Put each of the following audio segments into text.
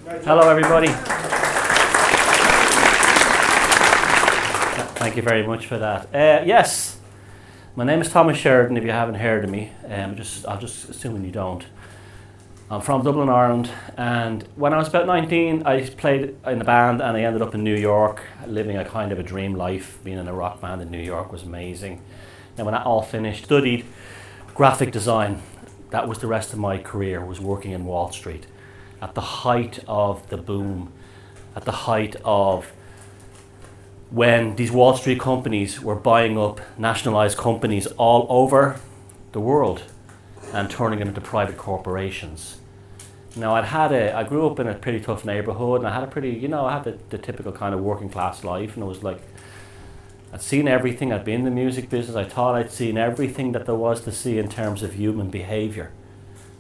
Hello, everybody. Thank you very much for that. Yes, my name is Thomas Sheridan, if you haven't heard of me. I'll just assuming you don't. I'm from Dublin, Ireland, and when I was about 19, I played in a band and I ended up in New York, living a kind of a dream life. Being in a rock band in New York was amazing. Then when that all finished, studied graphic design. That was the rest of my career, was working in Wall Street. At the height of the boom, at the height of when these Wall Street companies were buying up nationalized companies all over the world and turning them into private corporations. Now I grew up in a pretty tough neighborhood, and I had a pretty, I had the typical kind of working class life, and it was like, I'd seen everything. I'd been in the music business. I thought I'd seen everything that there was to see in terms of human behavior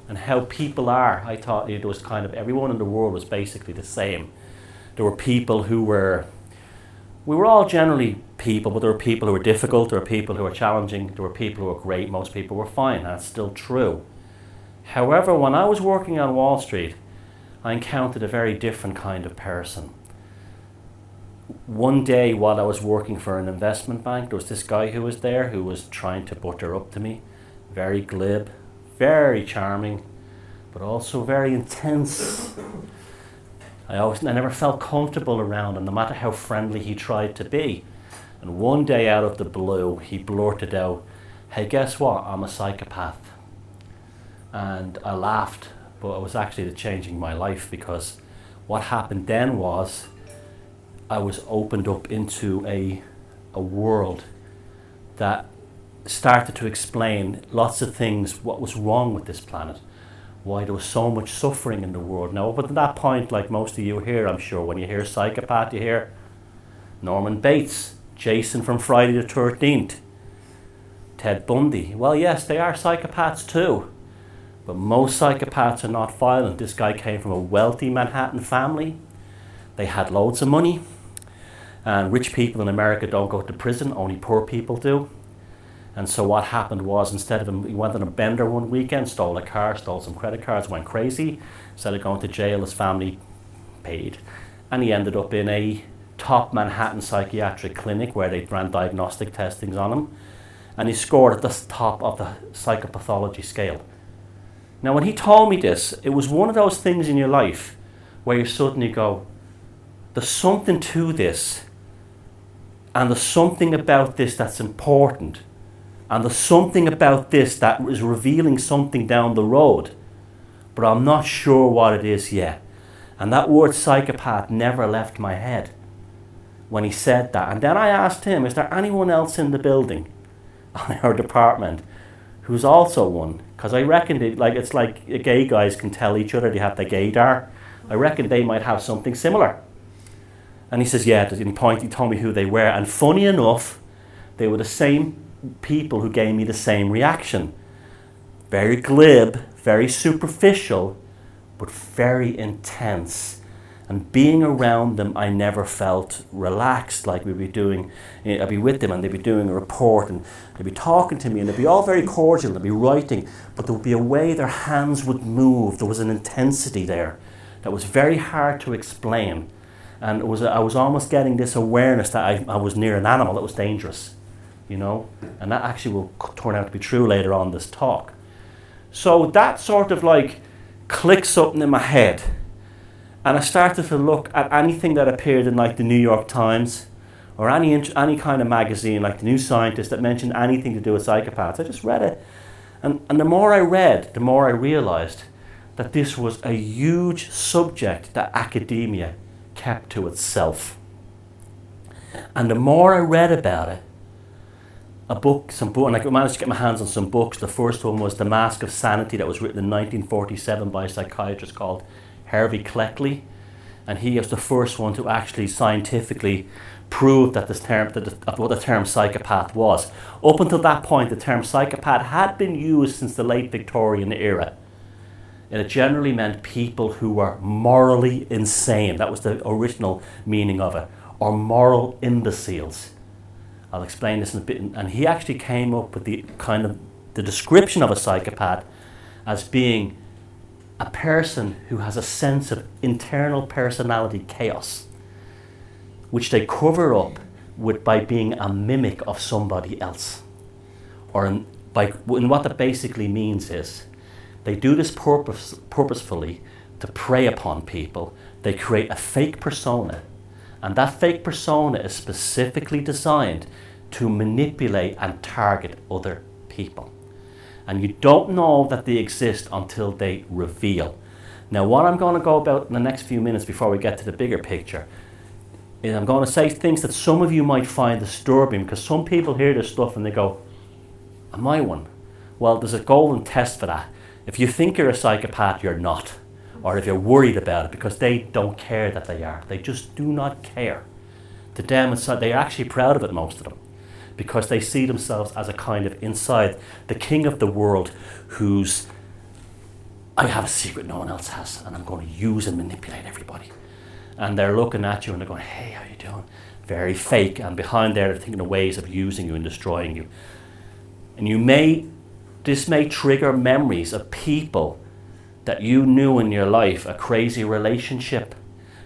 and how people are. I thought it was kind of, everyone in the world was basically the same. There were people we were all generally people, but there were people who were difficult, there were people who were challenging, there were people who were great, most people were fine, and that's still true. However, when I was working on Wall Street, I encountered a very different kind of person. One day while I was working for an investment bank, there was this guy who was there who was trying to butter up to me, very glib, very charming, but also very intense. I never felt comfortable around him, no matter how friendly he tried to be. And one day out of the blue, he blurted out, "Hey, guess what? I'm a psychopath." And I laughed, but it was actually changing my life, because what happened then was I was opened up into a world that started to explain lots of things, what was wrong with this planet, why there was so much suffering in the world. Now, up at that point, like most of you here, I'm sure, when you hear psychopath, you hear Norman Bates, Jason from Friday the 13th, Ted Bundy. Well, yes, they are psychopaths too, but most psychopaths are not violent. This guy came from a wealthy Manhattan family. They had loads of money, and rich people in America don't go to prison, only poor people do. And so what happened was, instead of him, he went on a bender one weekend, stole a car, stole some credit cards, went crazy. Instead of going to jail, his family paid. And he ended up in a top Manhattan psychiatric clinic where they ran diagnostic testings on him. And he scored at the top of the psychopathology scale. Now, when he told me this, it was one of those things in your life where you suddenly go, there's something to this. And there's something about this that's important. And there's something about this that is revealing something down the road, but I'm not sure what it is yet. And that word psychopath never left my head when he said that. And then I asked him, is there anyone else in the building, on our department, who's also one? Because I reckon it's like gay guys can tell each other they have the gaydar. I reckon they might have something similar. And he says, yeah, he told me who they were. And funny enough, they were the same people who gave me the same reaction. Very glib, very superficial, but very intense. And being around them, I never felt relaxed, like we'd be doing, I'd be with them and they'd be doing a report and they'd be talking to me and they'd be all very cordial, they'd be writing, but there would be a way their hands would move. There was an intensity there that was very hard to explain. And I was almost getting this awareness that I was near an animal that was dangerous. And that actually will turn out to be true later on this talk. So that sort of like clicked something in my head, and I started to look at anything that appeared in like the New York Times or any kind of magazine like the New Scientist that mentioned anything to do with psychopaths. I just read it, and the more I read, the more I realized that this was a huge subject that academia kept to itself. And the more I read about it, and I managed to get my hands on some books. The first one was The Mask of Sanity, that was written in 1947 by a psychiatrist called Harvey Cleckley. And he was the first one to actually scientifically prove that what the term psychopath was. Up until that point, the term psychopath had been used since the late Victorian era. And it generally meant people who were morally insane. That was the original meaning of it. Or moral imbeciles. I'll explain this in a bit. And he actually came up with the description of a psychopath as being a person who has a sense of internal personality chaos, which they cover up by being a mimic of somebody else. And what that basically means is they do this purposefully to prey upon people. They create a fake persona, and that fake persona is specifically designed to manipulate and target other people. And you don't know that they exist until they reveal. Now, what I'm going to go about in the next few minutes before we get to the bigger picture is I'm going to say things that some of you might find disturbing, because some people hear this stuff and they go, am I one? Well, there's a golden test for that. If you think you're a psychopath, you're not. Or if you're worried about it, because they don't care that they are. They just do not care. To them, they're actually proud of it, most of them, because they see themselves as a kind of inside the king of the world who's, I have a secret no one else has, and I'm going to use and manipulate everybody. And they're looking at you and they're going, hey, how you doing? Very fake. And behind there, they're thinking of ways of using you and destroying you. And this may trigger memories of people that you knew in your life, a crazy relationship,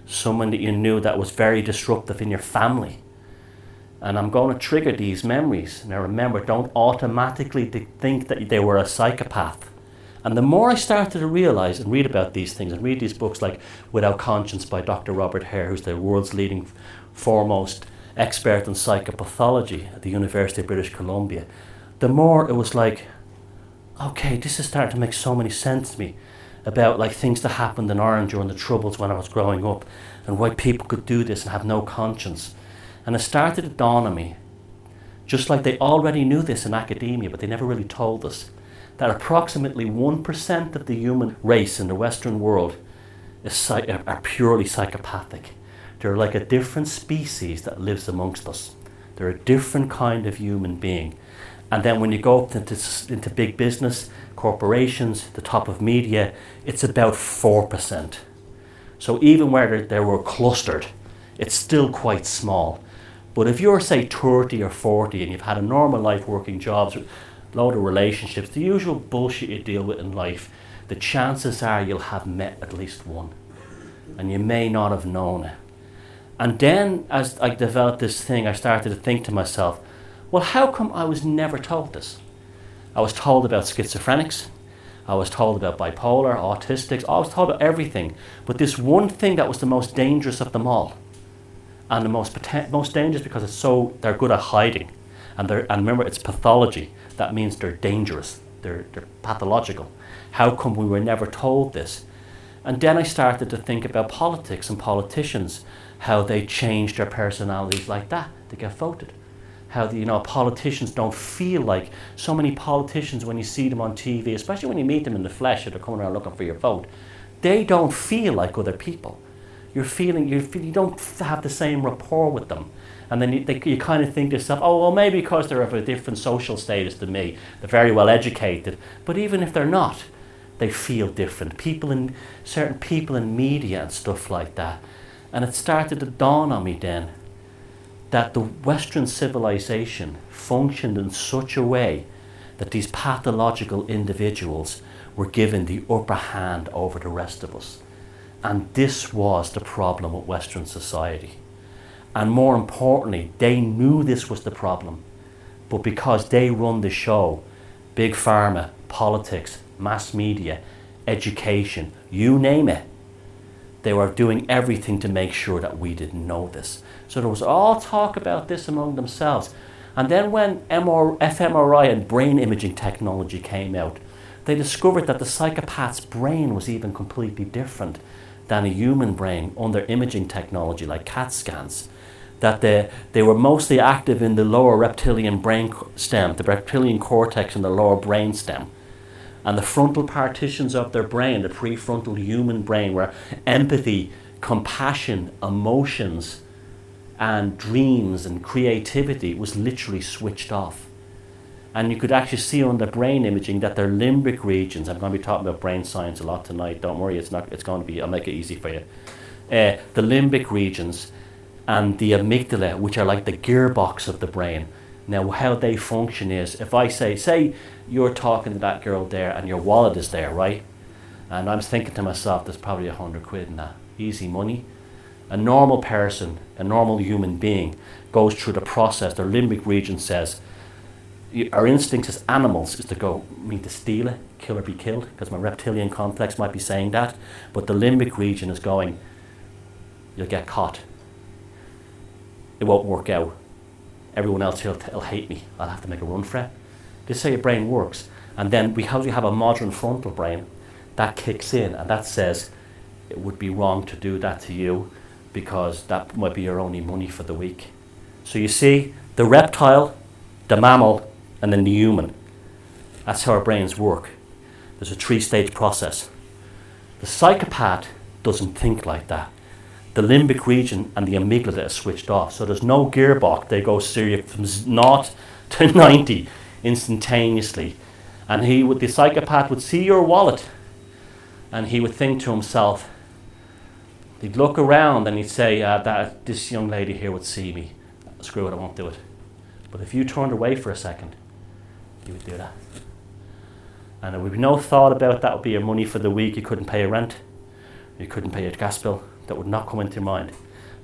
someone that you knew that was very disruptive in your family. And I'm going to trigger these memories. Now remember, don't automatically think that they were a psychopath. And the more I started to realize and read about these things and read these books like Without Conscience by Dr. Robert Hare, who's the world's leading foremost expert in psychopathology at the University of British Columbia, the more it was like, okay, this is starting to make so many sense to me about like things that happened in Ireland during the Troubles when I was growing up, and why people could do this and have no conscience. And it started to dawn on me, just like they already knew this in academia, but they never really told us, that approximately 1% of the human race in the Western world are purely psychopathic. They're like a different species that lives amongst us. They're a different kind of human being. And then when you go up into big business, corporations, the top of media, it's about 4%. So even where they were clustered, it's still quite small. But if you're, say, 30 or 40 and you've had a normal life, working jobs, load of relationships, the usual bullshit you deal with in life, the chances are you'll have met at least one. And you may not have known it. And then as I developed this thing, I started to think to myself, well, how come I was never told this? I was told about schizophrenics, I was told about bipolar, autistics, I was told about everything. But this one thing that was the most dangerous of them all, and the most dangerous because they're good at hiding. And remember, it's pathology. That means they're dangerous, they're pathological. How come we were never told this? And then I started to think about politics and politicians, how they changed their personalities like that to get voted. How politicians don't feel like, so many politicians, when you see them on TV, especially when you meet them in the flesh, if they're coming around looking for your vote, they don't feel like other people. You don't have the same rapport with them. And then you kind of think to yourself, oh, well, maybe because they're of a different social status than me, they're very well educated. But even if they're not, they feel different. Certain people in media and stuff like that. And it started to dawn on me then that the Western civilization functioned in such a way that these pathological individuals were given the upper hand over the rest of us. And this was the problem with Western society. And more importantly, they knew this was the problem. But because they run the show, big pharma, politics, mass media, education, you name it, they were doing everything to make sure that we didn't know this. So there was all talk about this among themselves. And then when fMRI and brain imaging technology came out, they discovered that the psychopath's brain was even completely different than a human brain under imaging technology like CAT scans. That they were mostly active in the lower reptilian brain stem, the reptilian cortex and the lower brain stem. And the frontal partitions of their brain, the prefrontal human brain, where empathy, compassion, emotions, and dreams and creativity was literally switched off. And you could actually see on the brain imaging that their limbic regions, I'm going to be talking about brain science a lot tonight, don't worry, it's going to be, I'll make it easy for you. The limbic regions and the amygdala, which are like the gearbox of the brain. Now, how they function is, if I say you're talking to that girl there and your wallet is there, right? And I was thinking to myself, there's probably 100 quid in that. Easy money. A normal person, a normal human being, goes through the process. Their limbic region says, our instincts as animals is to go, to steal it, kill or be killed, because my reptilian complex might be saying that. But the limbic region is going, you'll get caught. It won't work out. Everyone else here will hate me. I'll have to make a run for it. This is how your brain works. And then because we have a modern frontal brain, that kicks in and that says, it would be wrong to do that to you because that might be your only money for the week. So you see, the reptile, the mammal, and then the human. That's how our brains work. There's a 3-stage process. The psychopath doesn't think like that. The limbic region and the amygdala are switched off. So there's no gearbox. They go serious from 0 to 90 instantaneously. And the psychopath would see your wallet and he would think to himself, he'd look around and he'd say, that this young lady here would see me. Screw it, I won't do it. But if you turned away for a second, you would do that. And there would be no thought about that would be your money for the week. You couldn't pay your rent. You couldn't pay your gas bill. That would not come into your mind.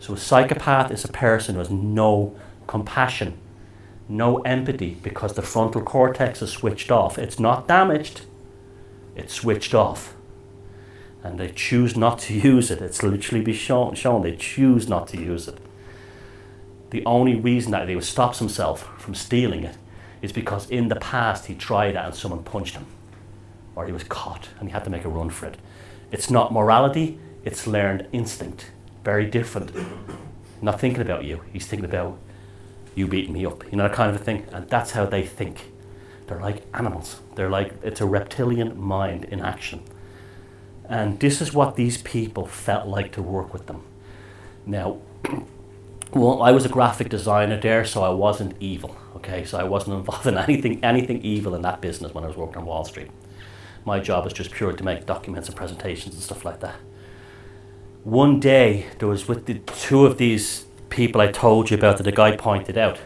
So a psychopath is a person who has no compassion, no empathy, because the frontal cortex is switched off. It's not damaged, it's switched off. And they choose not to use it. It's literally be shown they choose not to use it. The only reason that he stops himself from stealing it is because in the past he tried that and someone punched him, or he was caught and he had to make a run for it. It's not morality, it's learned instinct. Very different. Not thinking about you, he's thinking about you beating me up, that kind of a thing. And that's how they think. They're like animals. It's a reptilian mind in action. And this is what these people felt like to work with them. Now, well, I was a graphic designer there, so I wasn't evil, okay? So I wasn't involved in anything evil in that business when I was working on Wall Street. My job was just pure to make documents and presentations and stuff like that. One day, there was with the 2 of these people I told you about that the guy pointed out,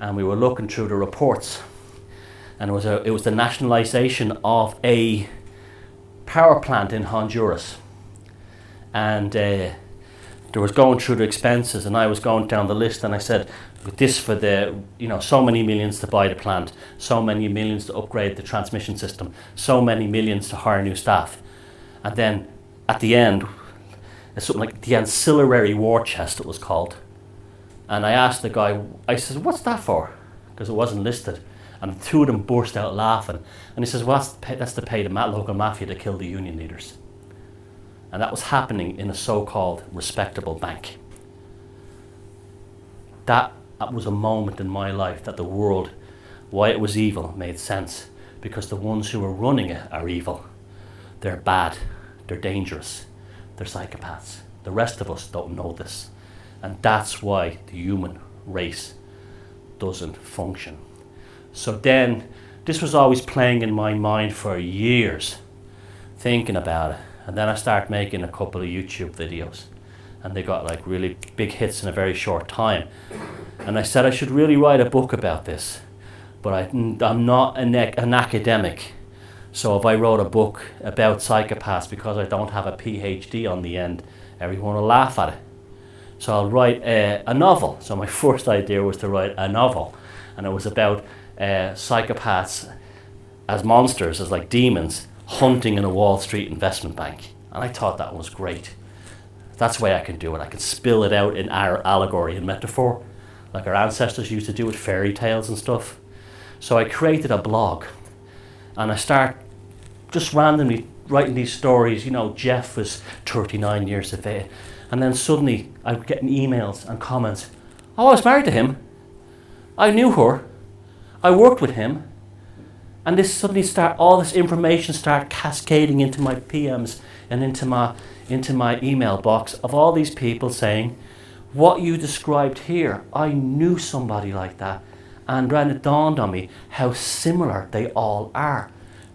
and we were looking through the reports, and it was the nationalization of a power plant in Honduras, and there was going through the expenses, and I was going down the list, and I said, with this for the, so many millions to buy the plant, so many millions to upgrade the transmission system, so many millions to hire new staff. And then at the end, it's something like the ancillary war chest, it was called. And I asked the guy, I said, what's that for? Because it wasn't listed. And the 2 of them burst out laughing. And he says, well, that's to pay the local mafia to kill the union leaders. And that was happening in a so-called respectable bank. That was a moment in my life that the world, why it was evil, made sense. Because the ones who are running it are evil. They're bad. They're dangerous. They're psychopaths. The rest of us don't know this. And that's why the human race doesn't function. So then, this was always playing in my mind for years, thinking about it. And then I started making a couple of YouTube videos. And they got like really big hits in a very short time. And I said I should really write a book about this. But I'm not an academic. So if I wrote a book about psychopaths, because I don't have a PhD on the end, everyone will laugh at it. So I'll write a novel. So my first idea was to write a novel. And it was about psychopaths as monsters, as like demons, hunting in a Wall Street investment bank. And I thought that was great. That's the way I can do it. I can spill it out in our allegory and metaphor, like our ancestors used to do with fairy tales and stuff. So I created a blog, and I start just randomly writing these stories. Jeff was 39 years of age. And then suddenly I'm getting emails and comments. Oh, I was married to him. I knew her. I worked with him. And this suddenly all this information start cascading into my PMs and into my email box of all these people saying, what you described here, I knew somebody like that. And then it dawned on me how similar they all are,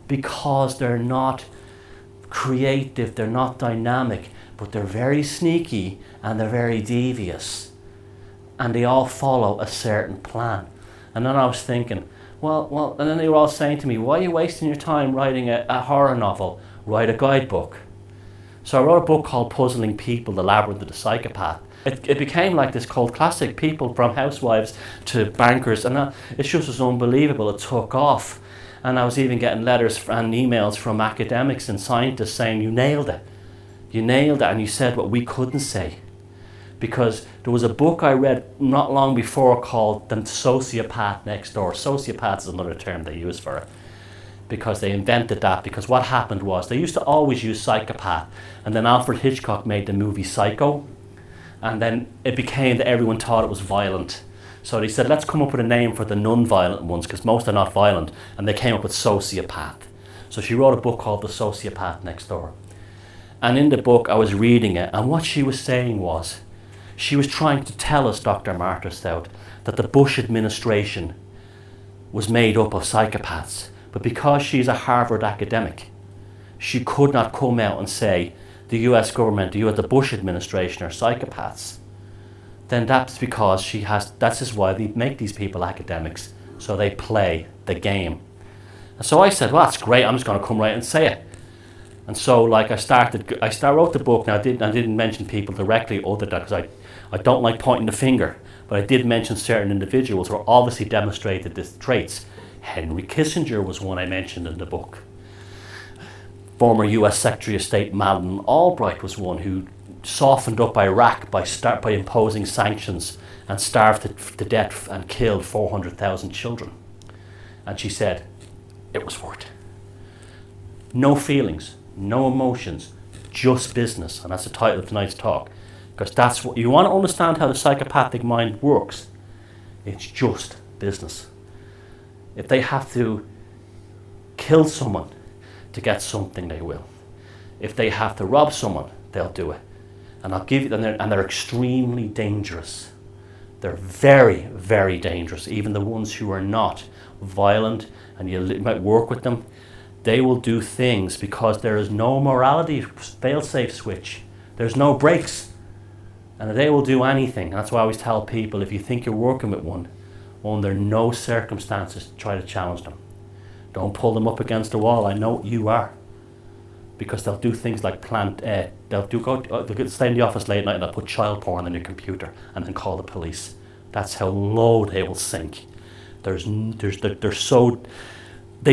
because they're not creative, they're not dynamic, but they're very sneaky and they're very devious. And they all follow a certain plan. And then I was thinking, well, and then they were all saying to me, why are you wasting your time writing a horror novel write a guidebook. So I wrote a book called Puzzling People, The Labyrinth of the Psychopath. It became like this cult classic, people from housewives to bankers, and it just was unbelievable. It took off. And I was even getting letters and emails from academics and scientists saying, you nailed it. You nailed it, and you said what we couldn't say. Because there was a book I read not long before called The Sociopath Next Door. Sociopath is another term they use for it, because they invented that. Because what happened was they used to always use psychopath, and then Alfred Hitchcock made the movie Psycho, and then it became that everyone thought it was violent. So they said, let's come up with a name for the non-violent ones, because most are not violent, and they came up with sociopath. So she wrote a book called The Sociopath Next Door. And in the book, I was reading it, and what she was saying was, she was trying to tell us, Dr. Martha Stout, that the Bush administration was made up of psychopaths. But because she's a Harvard academic, she could not come out and say, the US government, the Bush administration are psychopaths. Then that's because that is why they make these people academics, so they play the game. And so I said, well, that's great, I'm just going to come right and say it. And so like I wrote the book. Now I didn't mention people directly other than, because I don't like pointing the finger, but I did mention certain individuals who obviously demonstrated these traits. Henry Kissinger was one I mentioned in the book. Former US Secretary of State Madeleine Albright was one who softened up Iraq by imposing sanctions and starved to death and killed 400,000 children. And she said, it was worth it. No feelings, no emotions, just business. And that's the title of tonight's talk. Because that's what you want to understand, how the psychopathic mind works. It's just business. If they have to kill someone to get something, they will. If they have to rob someone, they'll do it. And I'll give you, and they're extremely dangerous. They're very, very dangerous. Even the ones who are not violent, and you might work with them, they will do things because there is no morality fail-safe switch. There's no brakes. And they will do anything. That's why I always tell people, if you think you're working with one, under no circumstances try to challenge them. Don't pull them up against the wall. I know you are. Because they'll do things like they'll stay in the office late at night and they'll put child porn on your computer and then call the police. That's how low they will sink. They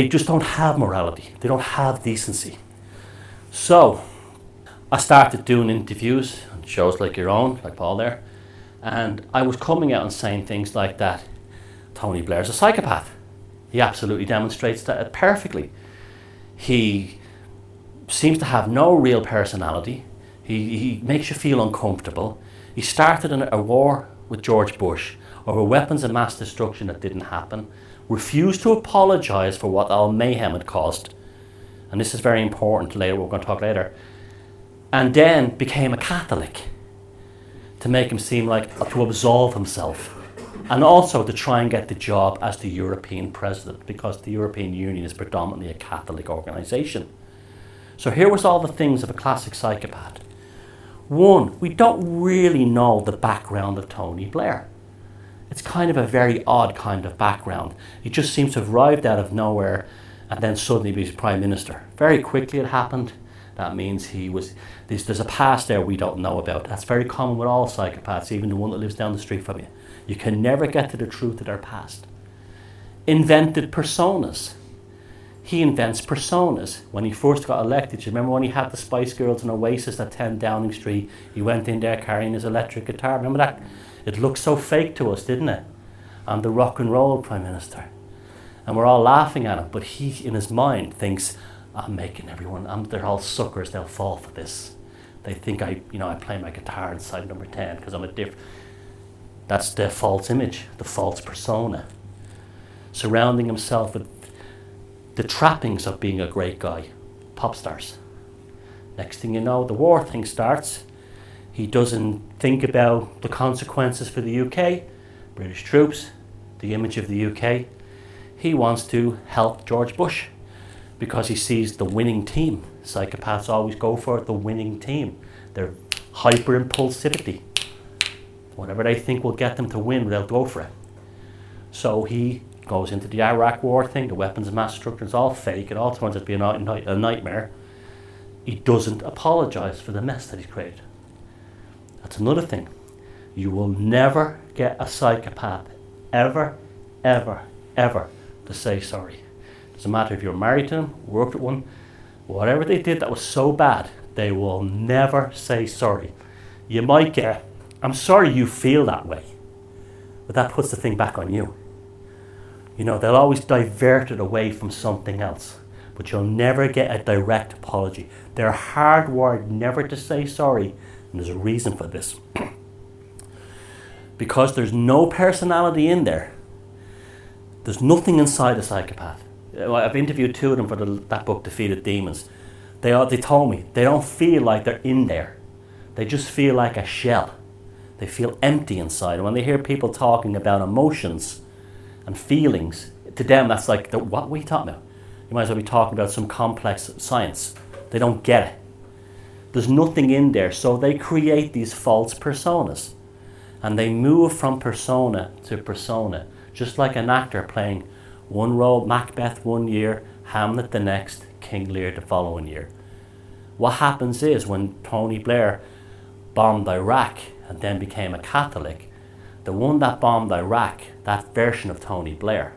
just don't have morality. They don't have decency. So I started doing interviews on shows like your own, like Paul there, and I was coming out and saying things like that. Tony Blair's a psychopath. He absolutely demonstrates that perfectly. He seems to have no real personality. He makes you feel uncomfortable. He started a war with George Bush over weapons of mass destruction that didn't happen, refused to apologise for what all mayhem had caused, and this is very important later, we're going to talk later, and then became a Catholic to make him seem like, to absolve himself, and also to try and get the job as the European president, because the European Union is predominantly a Catholic organisation. So here was all the things of a classic psychopath. One, we don't really know the background of Tony Blair. It's kind of a very odd kind of background. He just seems to have arrived out of nowhere and then suddenly be Prime Minister. Very quickly it happened. That means there's a past there we don't know about. That's very common with all psychopaths, even the one that lives down the street from you. You can never get to the truth of their past. Invented personas. He invents personas. When he first got elected, you remember when he had the Spice Girls and Oasis at 10 Downing Street, he went in there carrying his electric guitar. Remember that? It looked so fake to us, didn't it? I'm the rock and roll Prime Minister. And we're all laughing at him, but he, in his mind, thinks, I'm making everyone, they're all suckers, they'll fall for this. They think I play my guitar inside number 10 because I'm a that's the false image, the false persona. Surrounding himself with the trappings of being a great guy, pop stars. Next thing you know, the war thing starts. He doesn't think about the consequences for the UK, British troops, the image of the UK. He wants to help George Bush because he sees the winning team. Psychopaths always go for the winning team. Their hyper impulsivity. Whatever they think will get them to win, they'll go for it. So he goes into the Iraq war thing, the weapons of mass destruction, it's all fake, it all turns out to be a nightmare. he doesn't apologize for the mess that he's created. That's another thing. You will never get a psychopath ever, ever, ever to say sorry. Doesn't matter if you're married to them, worked with one, whatever they did that was so bad, they will never say sorry. You might get, I'm sorry you feel that way, but that puts the thing back on you. You know, they'll always divert it away from something else, but you'll never get a direct apology. They're hardwired never to say sorry, and there's a reason for this. Because there's no personality in there. There's nothing inside a psychopath. I've interviewed two of them for that book, Defeated Demons. They told me they don't feel like they're in there. They just feel like a shell. They feel empty inside. And when they hear people talking about emotions and feelings, to them that's like, what are you talking about? You might as well be talking about some complex science. They don't get it. There's nothing in there. So they create these false personas. And they move from persona to persona. Just like an actor playing one role, Macbeth one year, Hamlet the next, King Lear the following year. What happens is when Tony Blair bombed Iraq and then became a Catholic, the one that bombed Iraq, that version of Tony Blair,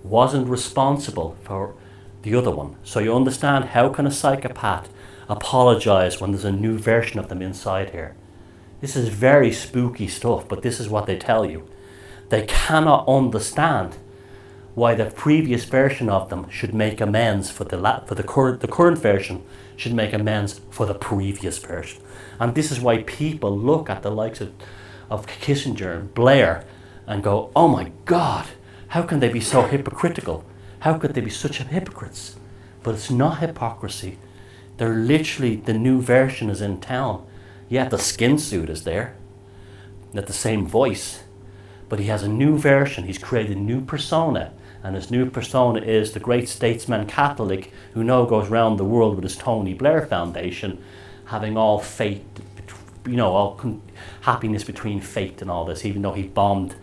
wasn't responsible for the other one. So you understand, how can a psychopath apologize when there's a new version of them inside here? This is very spooky stuff, but this is what they tell you. They cannot understand why the previous version of them should make amends for the current version should make amends for the previous version. And this is why people look at the likes of Kissinger and Blair and go, oh my God, how can they be so hypocritical? How could they be such hypocrites? But it's not hypocrisy. They're literally, the new version is in town. Yeah, the skin suit is there, not the same voice, but he has a new version. He's created a new persona, and his new persona is the great statesman Catholic who now goes around the world with his Tony Blair Foundation, having all faith, you know, all happiness between faith and all this, even though he bombed,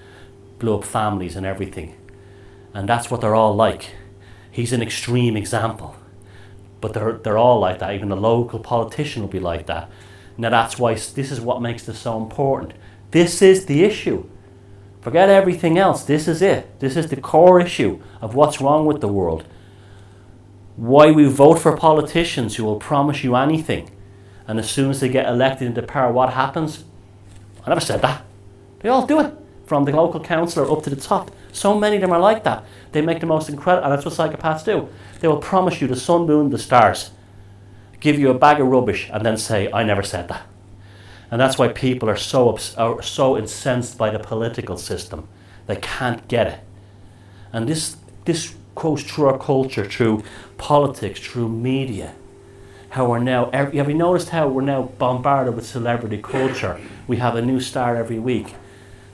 blew up families and everything. And that's what they're all like. He's an extreme example, but they're all like that. Even the local politician will be like that. Now that's why this is what makes this so important. This is the issue. Forget everything else. This is it. This is the core issue of what's wrong with the world. Why we vote for politicians who will promise you anything, and as soon as they get elected into power, what happens? I never said that. They all do it, from the local councillor up to the top. So many of them are like that. They make the most incredible, and that's what psychopaths do. They will promise you the sun, moon, the stars, give you a bag of rubbish, and then say, I never said that. And that's why people are so incensed by the political system. They can't get it. And this goes through our culture, through politics, through media. How we're now, have you noticed how we're now bombarded with celebrity culture? We have a new star every week.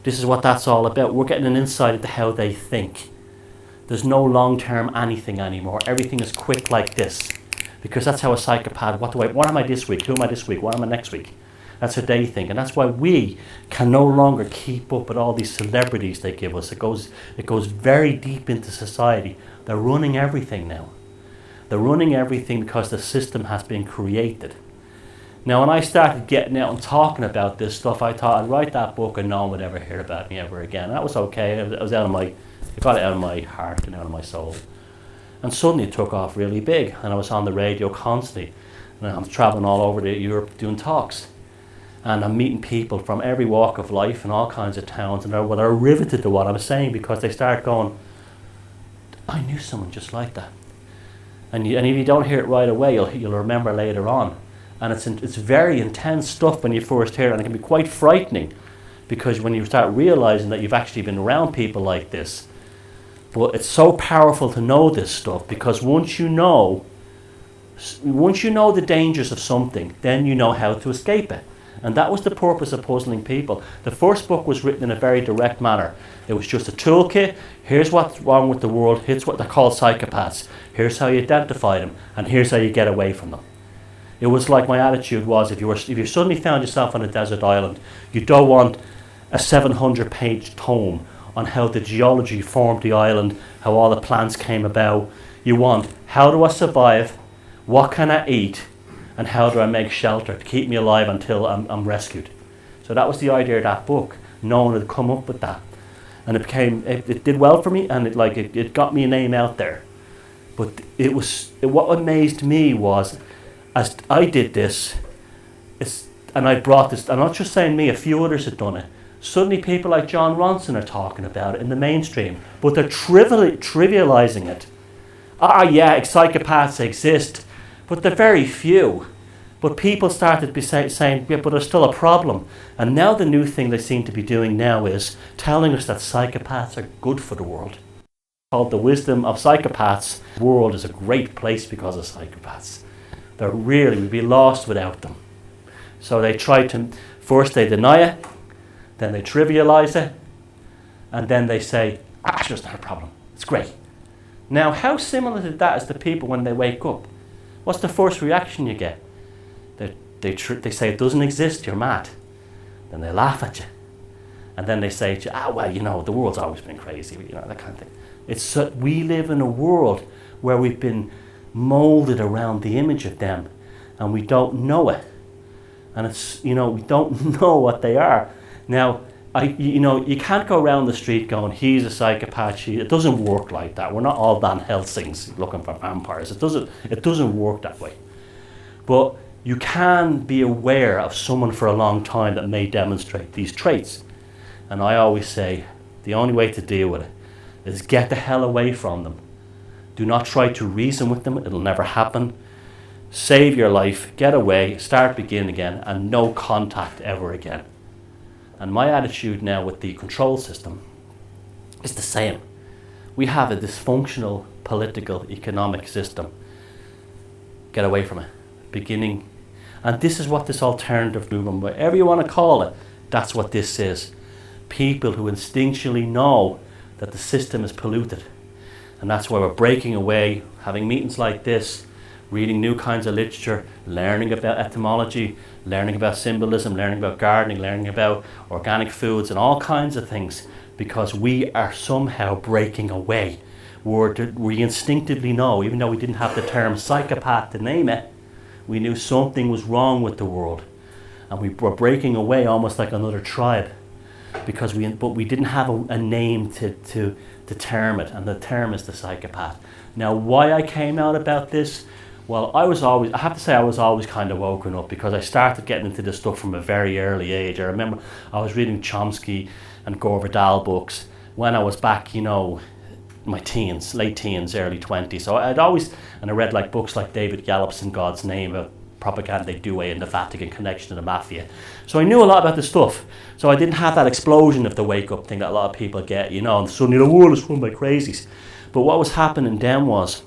This is what that's all about. We're getting an insight into how they think. There's no long-term anything anymore. Everything is quick like this. Because that's how a psychopath, what am I this week? Who am I this week? What am I next week? That's what they think. And that's why we can no longer keep up with all these celebrities they give us. It goes very deep into society. They're running everything now. They're running everything because the system has been created. Now, when I started getting out and talking about this stuff, I thought I'd write that book and no one would ever hear about me ever again. And that was okay. It got it out of my heart and out of my soul. And suddenly it took off really big, and I was on the radio constantly. And I'm traveling all over Europe doing talks. And I'm meeting people from every walk of life in all kinds of towns, and they're riveted to what I'm saying, because they start going, I knew someone just like that. And if you don't hear it right away, you'll remember later on. And it's very intense stuff when you first hear it, and it can be quite frightening, because when you start realizing that you've actually been around people like this. But it's so powerful to know this stuff, because once you know the dangers of something, then you know how to escape it. And that was the purpose of Puzzling People. The first book was written in a very direct manner. It was just a toolkit. Here's what's wrong with the world. Here's what they're called, psychopaths. Here's how you identify them, and here's how you get away from them. It was like, my attitude was, if you suddenly found yourself on a desert island, you don't want a 700-page tome on how the geology formed the island, how all the plants came about. You want, how do I survive? What can I eat? and how do I make shelter to keep me alive until I'm rescued. So that was the idea of that book. No one had come up with that. And it did well for me, and it got me a name out there. But what amazed me was, as I did this, and I brought this, I'm not just saying me, a few others had done it. Suddenly people like John Ronson are talking about it in the mainstream, but they're trivializing it. Yeah, psychopaths exist, but they're very few. But people started saying, yeah, but there's still a problem. And now the new thing they seem to be doing now is telling us that psychopaths are good for the world. Called The Wisdom of Psychopaths. The world is a great place because of psychopaths. We'd be lost without them. So they try to, first they deny it, then they trivialize it, and then they say, it's just not a problem. It's great. Now, how similar to that is the people when they wake up? What's the first reaction you get? They say it doesn't exist, you're mad. Then they laugh at you. And then they say to you, well, the world's always been crazy, that kind of thing. We live in a world where we've been molded around the image of them, and we don't know it. And we don't know what they are. Now, you can't go around the street going, he's a psychopath, it doesn't work like that. We're not all Van Helsings looking for vampires. It doesn't work that way. But you can be aware of someone for a long time that may demonstrate these traits. And I always say, the only way to deal with it is get the hell away from them. Do not try to reason with them, it'll never happen. Save your life, get away, start begin again, and no contact ever again. And my attitude now with the control system is the same. We have a dysfunctional political, economic system. Get away from it. Beginning. And this is what this alternative movement, whatever you want to call it, that's what this is. People who instinctually know that the system is polluted. And that's why we're breaking away, having meetings like this, reading new kinds of literature, learning about etymology, learning about symbolism, learning about gardening, learning about organic foods and all kinds of things, because we are somehow breaking away. We instinctively know, even though we didn't have the term psychopath to name it, we knew something was wrong with the world. And we were breaking away almost like another tribe, because we didn't have a name to term it, and the term is the psychopath. Now, why I came out about this? Well, I have to say I was always kind of woken up, because I started getting into this stuff from a very early age. I remember I was reading Chomsky and Gore Vidal books when I was back, my teens, late teens, early 20s. So I read like books like David Gallup's In God's Name, about propaganda due in the Vatican connection to the mafia. So I knew a lot about this stuff. So I didn't have that explosion of the wake up thing that a lot of people get, and suddenly the world is run by crazies. But what was happening then was,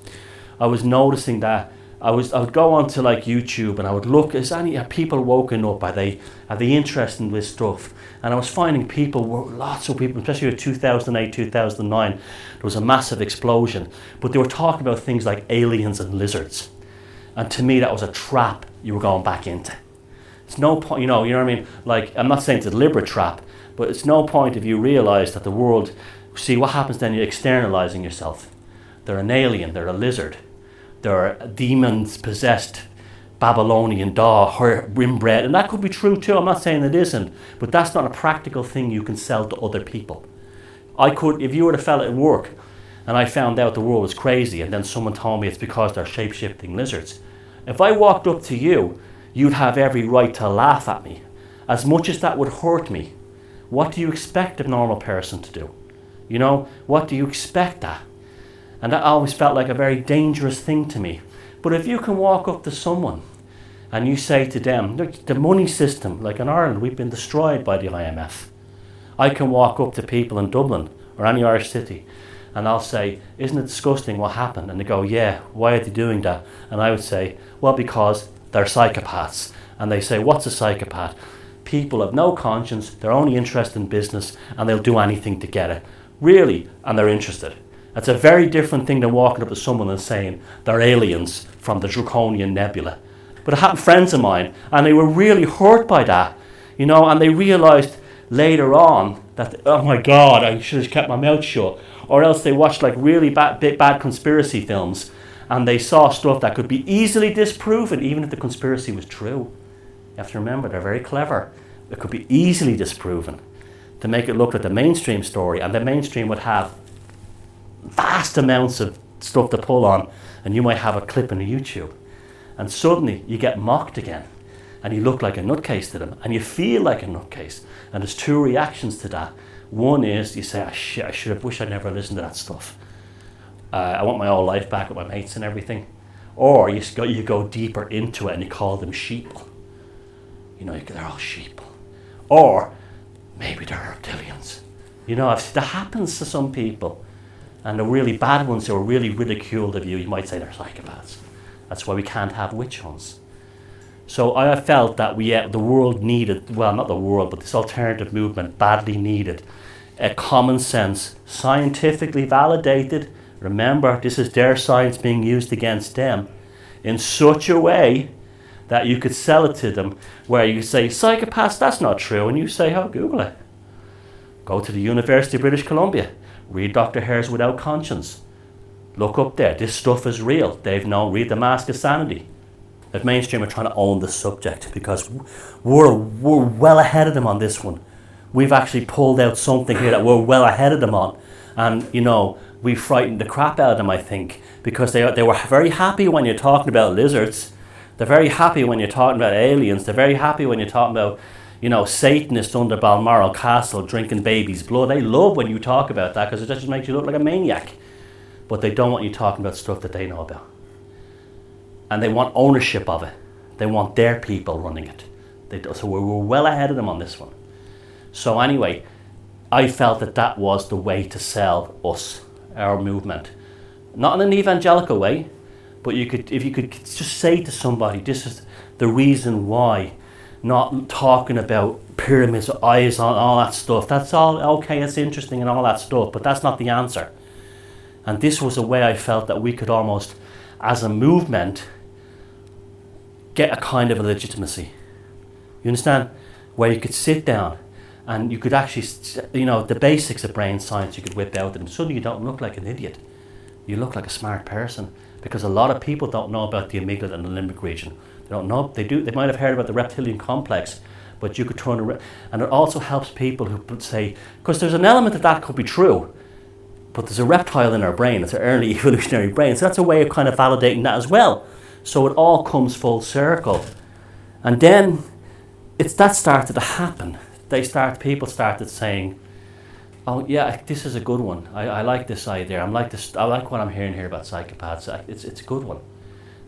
I was noticing that I would go onto like YouTube and I would look, are people woken up? Are they interested in this stuff? And I was finding lots of people, especially in 2008, 2009, there was a massive explosion. But they were talking about things like aliens and lizards. And to me, that was a trap you were going back into. It's no point, you know what I mean? Like, I'm not saying it's a deliberate trap, but it's no point if you realise that the world, see what happens then, you're externalising yourself. They're an alien, they're a lizard. They're demons possessed Babylonian doll, inbred, and that could be true too. I'm not saying it isn't, but that's not a practical thing you can sell to other people. If you were the fella at work and I found out the world was crazy and then someone told me it's because they're shape-shifting lizards, if I walked up to you, you'd have every right to laugh at me. As much as that would hurt me, what do you expect a normal person to do? What do you expect that? And that always felt like a very dangerous thing to me. But if you can walk up to someone and you say to them, look, the money system, like in Ireland, we've been destroyed by the IMF. I can walk up to people in Dublin or any Irish city and I'll say, isn't it disgusting what happened? And they go, yeah, why are they doing that? And I would say, well, because they're psychopaths. And they say, what's a psychopath? People have no conscience, they're only interested in business, and they'll do anything to get it. Really, and they're interested. That's a very different thing than walking up to someone and saying they're aliens from the Draconian Nebula. But it happened to friends of mine, and they were really hurt by that, and they realised later on that, oh my God, I should have kept my mouth shut. Or else they watched like really bad conspiracy films, and they saw stuff that could be easily disproven, even if the conspiracy was true. You have to remember, they're very clever. It could be easily disproven to make it look like the mainstream story, and the mainstream would have vast amounts of stuff to pull on, and you might have a clip on YouTube, and suddenly you get mocked again, and you look like a nutcase to them, and you feel like a nutcase. And there's two reactions to that. One is you say, oh, shit, I should have wished I'd never listened to that stuff. I want my old life back with my mates and everything. Or you go deeper into it and you call them sheeple. You know, they're all sheeple. Or maybe they're reptilians. You know, that happens to some people. And the really bad ones who are really ridiculed of you, you might say they're psychopaths. That's why we can't have witch hunts. So I felt that the world needed, well, not the world, but this alternative movement badly needed a common sense, scientifically validated, remember, this is their science being used against them, in such a way that you could sell it to them, where you say, psychopaths, that's not true, and you say, oh, Google it. Go to the University of British Columbia, read Dr. Hare's Without Conscience. Look up there, this stuff is real. Read The Mask of Sanity. The mainstream are trying to own the subject because we're well ahead of them on this one. We've actually pulled out something here that we're well ahead of them on. And, you know, we frightened the crap out of them, I think, because they were very happy when you're talking about lizards. They're very happy when you're talking about aliens. They're very happy when you're talking about, you know, Satanists under Balmoral Castle drinking babies' blood. They love when you talk about that because it just makes you look like a maniac. But they don't want you talking about stuff that they know about. And they want ownership of it. They want their people running it. So we're well ahead of them on this one. So anyway, I felt that was the way to sell us, our movement. Not in an evangelical way, but if you could just say to somebody, this is the reason why, not talking about pyramids, eyes on all that stuff. That's all okay, it's interesting and all that stuff, but that's not the answer. And this was a way I felt that we could almost, as a movement, get a kind of a legitimacy. You understand? Where you could sit down and you could actually, you know, the basics of brain science you could whip out, and suddenly you don't look like an idiot. You look like a smart person, because a lot of people don't know about the amygdala and the limbic region. They don't know. They do. They might have heard about the reptilian complex, but you could turn around, and it also helps people who say, because there's an element of that could be true, but there's a reptile in our brain. It's an early evolutionary brain, so that's a way of kind of validating that as well. So it all comes full circle, and then that started to happen. People started saying, "Oh yeah, this is a good one. I like this idea. I like what I'm hearing here about psychopaths. It's a good one."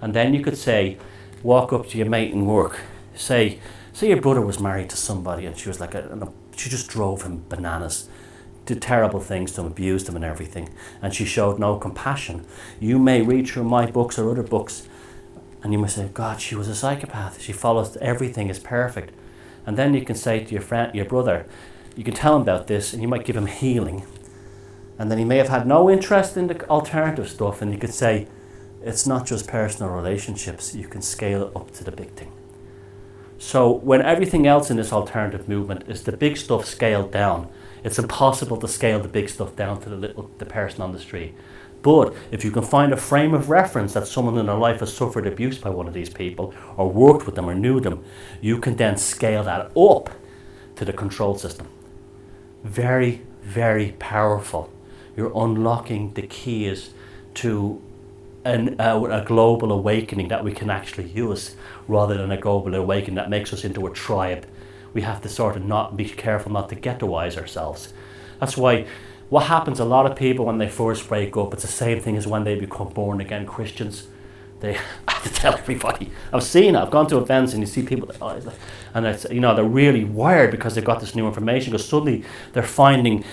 And then you could say, walk up to your mate in work, say your brother was married to somebody, and she was like she just drove him bananas, did terrible things to him, abused him and everything, and she showed no compassion. You may read through my books or other books, and you may say, God, she was a psychopath. She follows everything is perfect. And then you can say to your friend, your brother, you can tell him about this, and you might give him healing. And then he may have had no interest in the alternative stuff, and you could say, it's not just personal relationships, you can scale it up to the big thing. So when everything else in this alternative movement is the big stuff scaled down, it's impossible to scale the big stuff down to the person on the street. But if you can find a frame of reference that someone in their life has suffered abuse by one of these people, or worked with them or knew them, you can then scale that up to the control system. Very, very powerful. You're unlocking the keys to a global awakening that we can actually use, rather than a global awakening that makes us into a tribe. We have to sort of not be careful not to ghettoize ourselves. That's why what happens, a lot of people when they first break up, it's the same thing as when they become born again Christians. They have to tell everybody. I've seen it. I've gone to events and you see people, and it's, you know, they're really wired because they've got this new information, because suddenly they're finding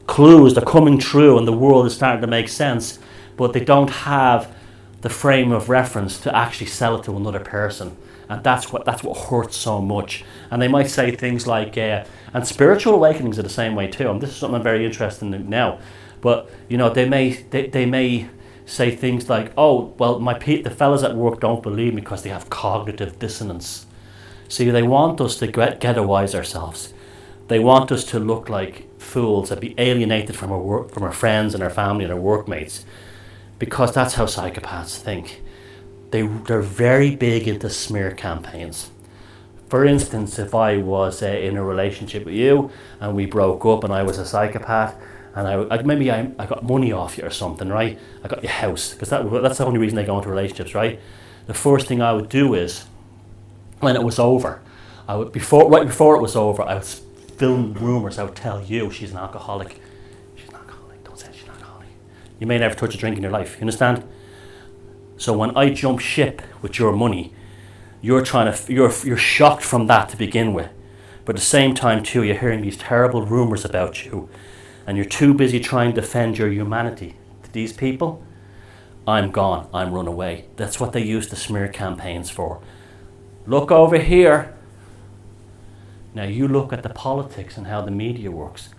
clues, they're coming true, and the world is starting to make sense, but they don't have the frame of reference to actually sell it to another person. And that's what hurts so much. And they might say things like, and spiritual awakenings are the same way too. And this is something I'm very interested in now. But you know, they may say things like, "Oh, well, the fellas at work don't believe me because they have cognitive dissonance." See, they want us to ghettoize ourselves. They want us to look like fools and be alienated from our friends and our family and our workmates. because that's how psychopaths think. They're very big into smear campaigns. For instance, if I was in a relationship with you and we broke up and I was a psychopath and I got money off you or something, right? I got your house, because that's the only reason they go into relationships, right? The first thing I would do is, when it was over, right before it was over, I would film rumours. I would tell you she's an alcoholic. She's an alcoholic. Don't say she's an alcoholic. You may never touch a drink in your life. You understand? So when I jump ship with your money, you're shocked from that to begin with. But at the same time too, you're hearing these terrible rumours about you, and you're too busy trying to defend your humanity to these people. I'm gone. I'm run away. That's what they use the smear campaigns for. Look over here. Now you look at the politics and how the media works.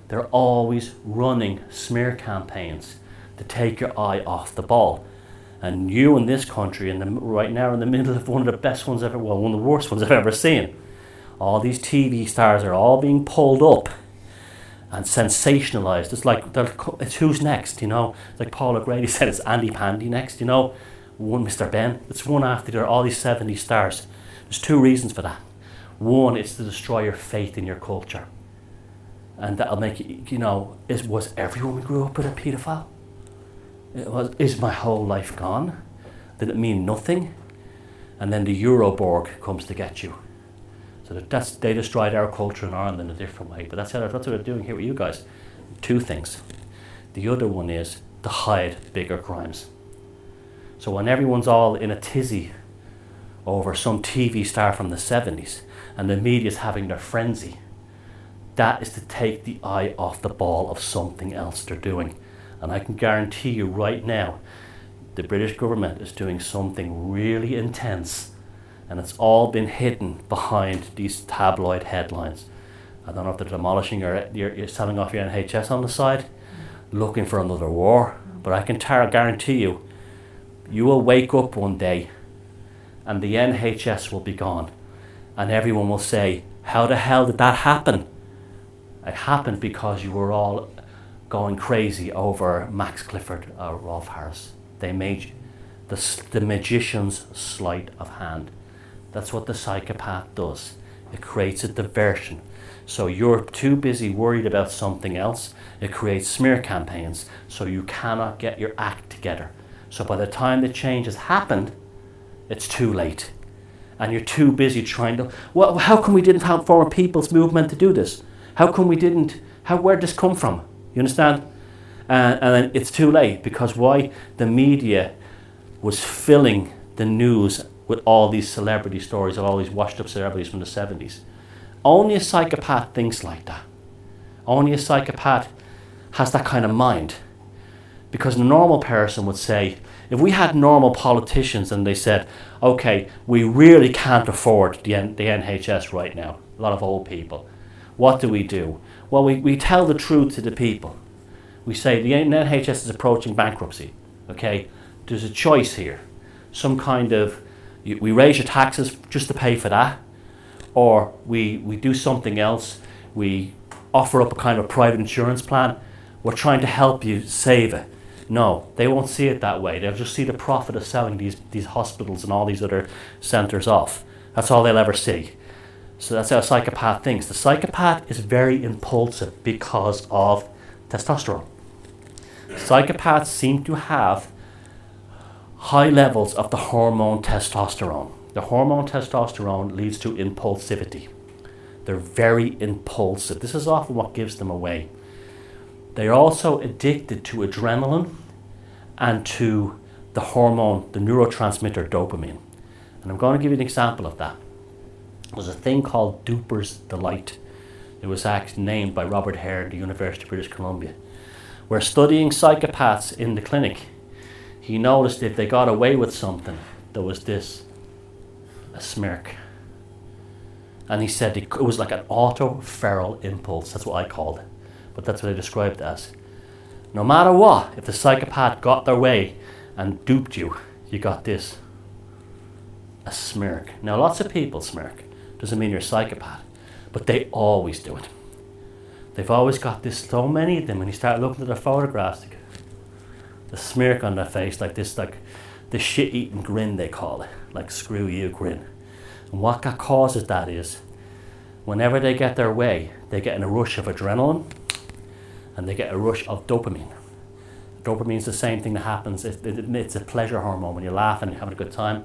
They're always running smear campaigns to take your eye off the ball. And you in this country, right now in the middle of one of the best ones ever, well, one of the worst ones I've ever seen. All these TV stars are all being pulled up and sensationalized. It's who's next, you know? It's like Paul O'Grady said, it's Andy Pandy next, you know? One Mr. Ben. It's one after the other, all these 70 stars. There's two reasons for that. One is to destroy your faith in your culture. And that'll make you, you know, was everyone we grew up with a paedophile? Is my whole life gone? Did it mean nothing? And then the Euroborg comes to get you. So they destroyed our culture in Ireland in a different way. But that's what they're doing here with you guys. Two things. The other one is to hide bigger crimes. So when everyone's all in a tizzy over some TV star from the 70s and the media's having their frenzy, that is to take the eye off the ball of something else they're doing. And I can guarantee you right now, the British government is doing something really intense, and it's all been hidden behind these tabloid headlines. I don't know if they're demolishing you're selling off your NHS on the side, looking for another war, but I can guarantee you, you will wake up one day and the NHS will be gone, and everyone will say, how the hell did that happen? It happened because you were all going crazy over Max Clifford or Rolf Harris. They made you the magician's sleight of hand. That's what the psychopath does. It creates a diversion. So you're too busy worried about something else. It creates smear campaigns, so you cannot get your act together. So by the time the change has happened, it's too late. And you're too busy trying to, well, how come we didn't form a people's movement to do this? Where'd this come from? You understand? And then it's too late, because why? The media was filling the news with all these celebrity stories of all these washed up celebrities from the 70s. Only a psychopath thinks like that. Only a psychopath has that kind of mind. Because a normal person would say, if we had normal politicians and they said, okay, we really can't afford the NHS right now, a lot of old people, what do? Well, we tell the truth to the people. We say the NHS is approaching bankruptcy, okay? There's a choice here. Some kind of, we raise your taxes just to pay for that, or we do something else. We offer up a kind of private insurance plan. We're trying to help you save it. No, they won't see it that way. They'll just see the profit of selling these hospitals and all these other centres off. That's all they'll ever see. So that's how a psychopath thinks. The psychopath is very impulsive because of testosterone. Psychopaths seem to have high levels of the hormone testosterone. The hormone testosterone leads to impulsivity. They're very impulsive. This is often what gives them away. They're also addicted to adrenaline and to the hormone, the neurotransmitter dopamine. And I'm going to give you an example of that. There's a thing called Duper's Delight. It was actually named by Robert Hare at the University of British Columbia. Where studying psychopaths in the clinic, he noticed if they got away with something, there was a smirk. And he said it was like an autoferal impulse. That's what I called it. But that's what I described it as. No matter what, if the psychopath got their way and duped you, you got this. A smirk. Now lots of people smirk. Doesn't mean you're a psychopath. But they always do it. They've always got this, so many of them, when you start looking at their photographs, the smirk on their face, like this shit-eating grin, they call it, like screw you grin. And what causes that is, whenever they get their way, they get in a rush of adrenaline and they get a rush of dopamine. Dopamine is the same thing that happens, it's a pleasure hormone. When you're laughing and you're having a good time,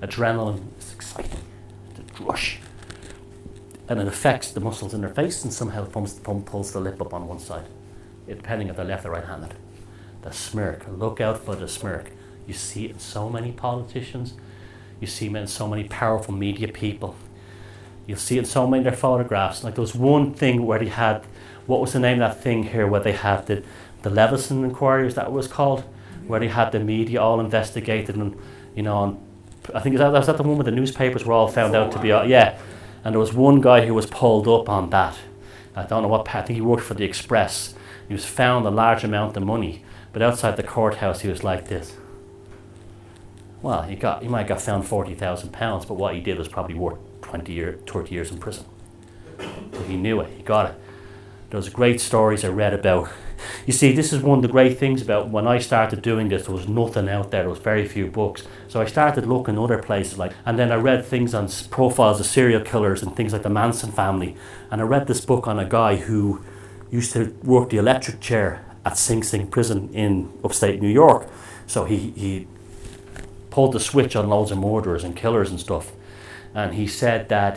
adrenaline is exciting, it's a rush. And it affects the muscles in their face and somehow pulls the lip up on one side, depending if they're left or right-handed. The smirk, look out for the smirk. You see it in so many politicians, you see it in so many powerful media people. You'll see it in so many of their photographs. Like there was one thing where they had, what was the name of that thing here, where they had the Leveson inquiry, is that what it was called? Where they had the media all investigated and, you know, and I think was that the one where the newspapers were all found out to be, yeah. And there was one guy who was pulled up on that. I don't know what, I think he worked for the Express. He was found a large amount of money, but outside the courthouse he was like this. Well, he might have got found £40,000, but what he did was probably worth 30 years in prison. But he knew it, he got it. Those great stories I read about. You see, this is one of the great things about when I started doing this, there was nothing out there, there was very few books. So I started looking other places, and then I read things on profiles of serial killers and things like the Manson family. And I read this book on a guy who used to work the electric chair at Sing Sing prison in upstate New York. So he pulled the switch on loads of murderers and killers and stuff. And he said that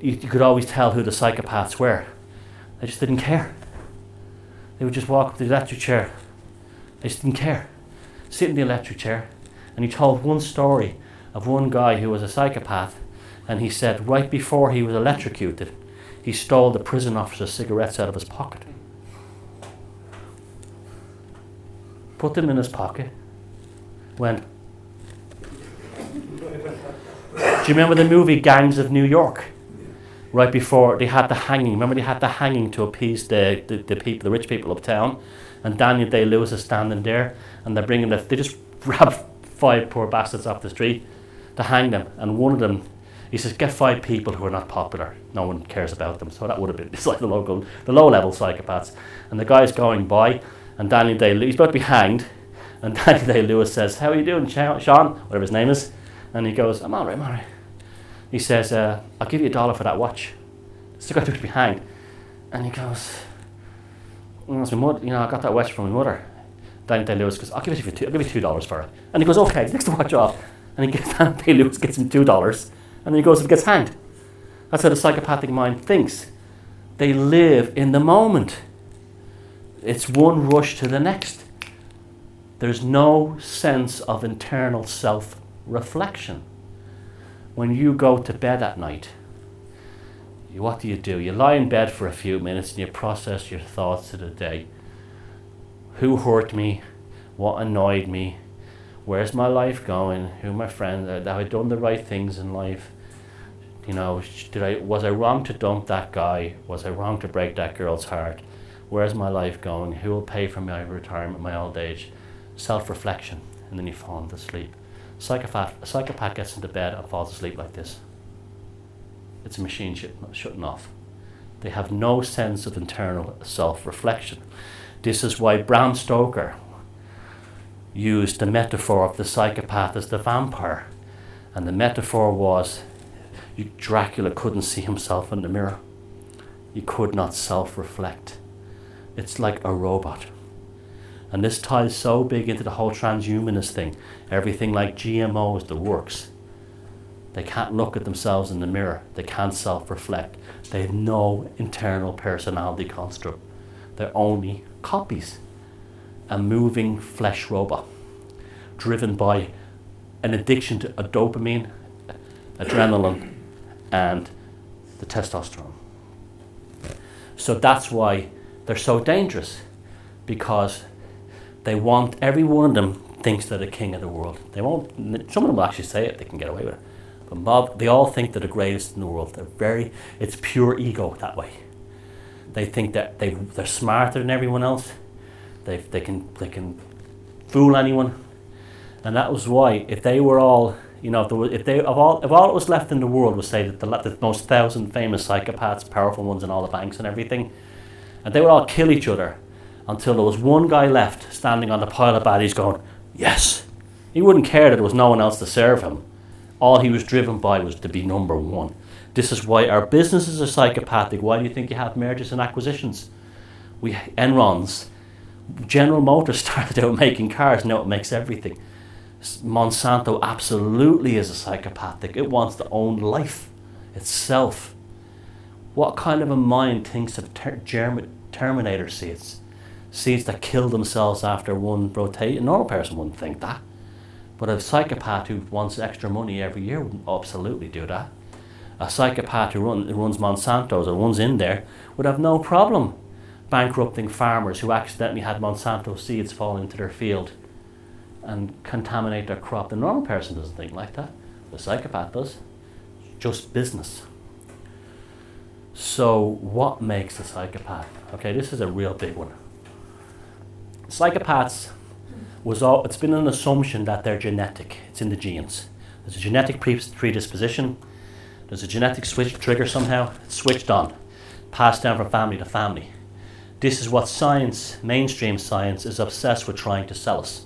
you could always tell who the psychopaths were. They just didn't care. They would just walk up to the electric chair. They just didn't care. Sit in the electric chair. And he told one story of one guy who was a psychopath, and he said right before he was electrocuted, he stole the prison officer's cigarettes out of his pocket. Put them in his pocket. Went. Do you remember the movie Gangs of New York? Right before they had the hanging. Remember they had the hanging to appease the people, the rich people uptown, and Daniel Day-Lewis is standing there, and they're bringing they just grab 5 poor bastards off the street to hang them, and one of them, he says, get 5 people who are not popular, no one cares about them. So that would have been, it's like the low-level psychopaths, and the guy's going by, and Daniel Day-Lewis, he's about to be hanged, and Daniel Day-Lewis says, how are you doing, Sean, whatever his name is, and he goes, I'm all right. He says, I'll give you $1 for that watch. It's the guy to be hanged. And he goes, it's my mother, I got that watch from my mother. Daniel Day-Lewis goes, I'll give you $2 for it. And he goes, okay, he takes the watch off. And Daniel Day-Lewis gets him $2. And then he goes and gets hanged. That's how the psychopathic mind thinks. They live in the moment. It's one rush to the next. There's no sense of internal self-reflection. When you go to bed at night, what do? You lie in bed for a few minutes and you process your thoughts of the day. Who hurt me? What annoyed me? Where's my life going? Who are my friends? Have I done the right things in life? Was I wrong to dump that guy? Was I wrong to break that girl's heart? Where's my life going? Who will pay for my retirement, my old age? Self-reflection, and then you fall into sleep. A psychopath gets into bed and falls asleep like this. It's a machine shutting off. They have no sense of internal self-reflection. This is why Bram Stoker used the metaphor of the psychopath as the vampire. And the metaphor was, Dracula couldn't see himself in the mirror. He could not self-reflect. It's like a robot. And this ties so big into the whole transhumanist thing. Everything like GMOs, the works. They can't look at themselves in the mirror. They can't self-reflect. They have no internal personality construct. They're only copies. A moving flesh robot, driven by an addiction to a dopamine, adrenaline, and the testosterone. So that's why they're so dangerous, because every one of them thinks they're the king of the world. They won't, some of them will actually say it, they can get away with it. But they all think they're the greatest in the world. It's pure ego that way. They think that they're smarter than everyone else. They can fool anyone. And that was why, if they were all, if all that was left in the world was, say, that the most 1,000 famous psychopaths, powerful ones in all the banks and everything, and they would all kill each other until there was one guy left standing on the pile of baddies going, yes. He wouldn't care that there was no one else to serve him. All he was driven by was to be number one. This is why our businesses are psychopathic. Why do you think you have mergers and acquisitions? Enrons, General Motors started out making cars, now it makes everything. Monsanto absolutely is a psychopathic. It wants to own life itself. What kind of a mind thinks of Terminator seeds? Seeds that kill themselves after one rotate? A normal person wouldn't think that. But a psychopath who wants extra money every year would absolutely do that. A psychopath who runs Monsanto's or runs in there would have no problem bankrupting farmers who accidentally had Monsanto seeds fall into their field and contaminate their crop. The normal person doesn't think like that. The psychopath does. Just business. So what makes a psychopath? Okay, this is a real big one. Psychopaths, it's been an assumption that they're genetic. It's in the genes. There's a genetic predisposition. There's a genetic switch trigger somehow. It's switched on. Passed down from family to family. This is what science, mainstream science, is obsessed with trying to sell us.